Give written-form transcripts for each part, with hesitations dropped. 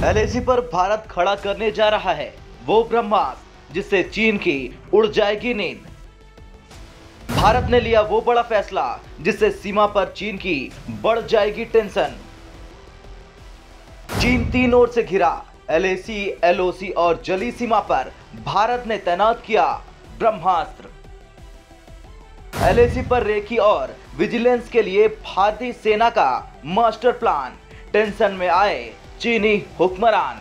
LAC पर भारत खड़ा करने जा रहा है वो ब्रह्मास्त्र जिससे चीन की उड़ जाएगी नींद। भारत ने लिया वो बड़ा फैसला जिससे सीमा पर चीन की बढ़ जाएगी टेंशन। चीन तीन ओर से घिरा, एलएसी, एलओसी और जली सीमा पर भारत ने तैनात किया ब्रह्मास्त्र। एलएसी पर रेकी और विजिलेंस के लिए भारतीय सेना का मास्टर प्लान। टेंशन में आए चीनी हुक्मरान।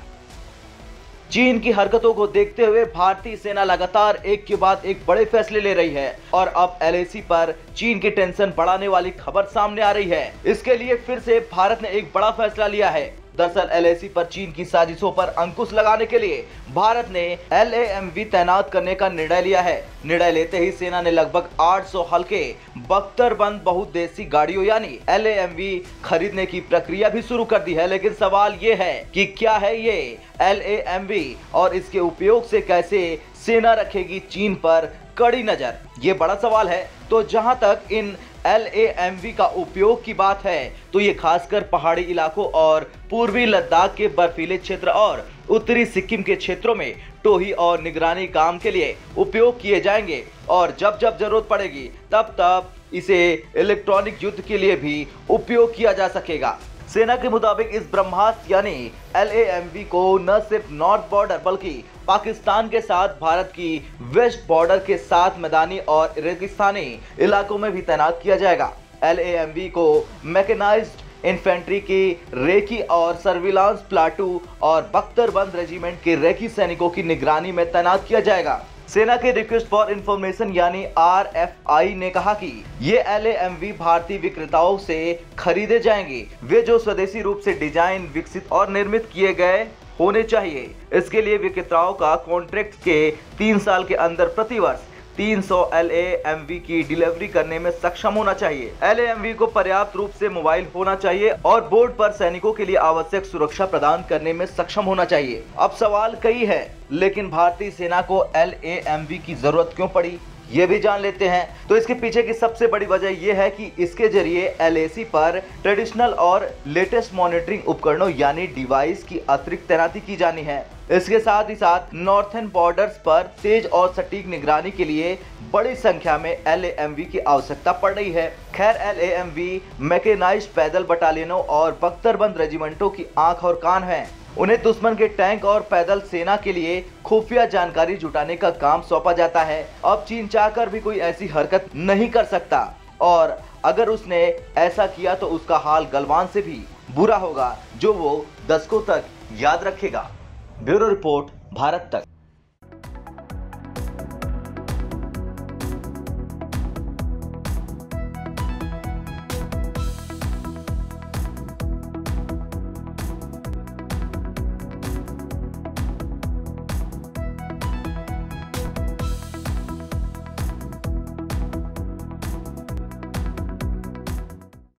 चीन की हरकतों को देखते हुए भारतीय सेना लगातार एक के बाद एक बड़े फैसले ले रही है और अब एलएसी पर चीन की टेंशन बढ़ाने वाली खबर सामने आ रही है। इसके लिए फिर से भारत ने एक बड़ा फैसला लिया है। दरअसल एलएसी पर चीन की साजिशों पर अंकुश लगाने के लिए भारत ने LAMV तैनात करने का निर्णय लिया है। निर्णय लेते ही सेना ने लगभग 800 हल्के बख्तरबंद बहुउद्देशीय गाड़ियों यानी LAMV खरीदने की प्रक्रिया भी शुरू कर दी है। लेकिन सवाल ये है कि क्या है ये LAMV और इसके उपयोग से कैसे सेना रखेगी चीन पर कड़ी नजर, ये बड़ा सवाल है। तो जहां तक इन LAMV का उपयोग की बात है तो ये खासकर पहाड़ी इलाकों और पूर्वी लद्दाख के बर्फीले क्षेत्र और उत्तरी सिक्किम के क्षेत्रों में टोही और निगरानी काम के लिए उपयोग किए जाएंगे और जब जब जरूरत पड़ेगी तब तब इसे इलेक्ट्रॉनिक युद्ध के लिए भी उपयोग किया जा सकेगा। सेना के मुताबिक इस ब्रह्मास्त्र यानी LAMV को न सिर्फ नॉर्थ बॉर्डर बल्कि पाकिस्तान के साथ भारत की वेस्ट बॉर्डर के साथ मैदानी और रेगिस्तानी इलाकों में भी तैनात किया जाएगा। LAMV को मैकेनाइज्ड इन्फेंट्री की रेकी और सर्विलांस प्लाटू और बख्तरबंद रेजिमेंट के रेकी सैनिकों की निगरानी में तैनात किया जाएगा। सेना के रिक्वेस्ट फॉर इंफॉर्मेशन यानी RFI ने कहा कि ये LAMV भारतीय विक्रेताओं से खरीदे जाएंगे, वे जो स्वदेशी रूप से डिजाइन, विकसित और निर्मित किए गए होने चाहिए। इसके लिए विक्रेताओं का कॉन्ट्रैक्ट के 3 साल के अंदर प्रतिवर्ष 300 LAMV की डिलीवरी करने में सक्षम होना चाहिए। LAMV को पर्याप्त रूप से मोबाइल होना चाहिए और बोर्ड पर सैनिकों के लिए आवश्यक सुरक्षा प्रदान करने में सक्षम होना चाहिए। अब सवाल कई है, लेकिन भारतीय सेना को LAMV की जरूरत क्यों पड़ी, ये भी जान लेते हैं। तो इसके पीछे की सबसे बड़ी वजह यह है कि इसके जरिए LAC पर ट्रेडिशनल और लेटेस्ट मॉनिटरिंग उपकरणों यानी डिवाइस की अतिरिक्त तैनाती की जानी है। इसके साथ ही साथ नॉर्थर्न बॉर्डर्स पर तेज और सटीक निगरानी के लिए बड़ी संख्या में LAMV की आवश्यकता पड़ रही है। खैर, LAMV मैकेनाइज्ड पैदल बटालियनों और बख्तरबंद रेजिमेंटों की आंख और कान हैं। उन्हें दुश्मन के टैंक और पैदल सेना के लिए खुफिया जानकारी जुटाने का काम सौंपा जाता है। अब चीन चाहकर भी कोई ऐसी हरकत नहीं कर सकता और अगर उसने ऐसा किया तो उसका हाल गलवान से भी बुरा होगा, जो वो दशकों तक याद रखेगा। ब्यूरो रिपोर्ट, भारत तक।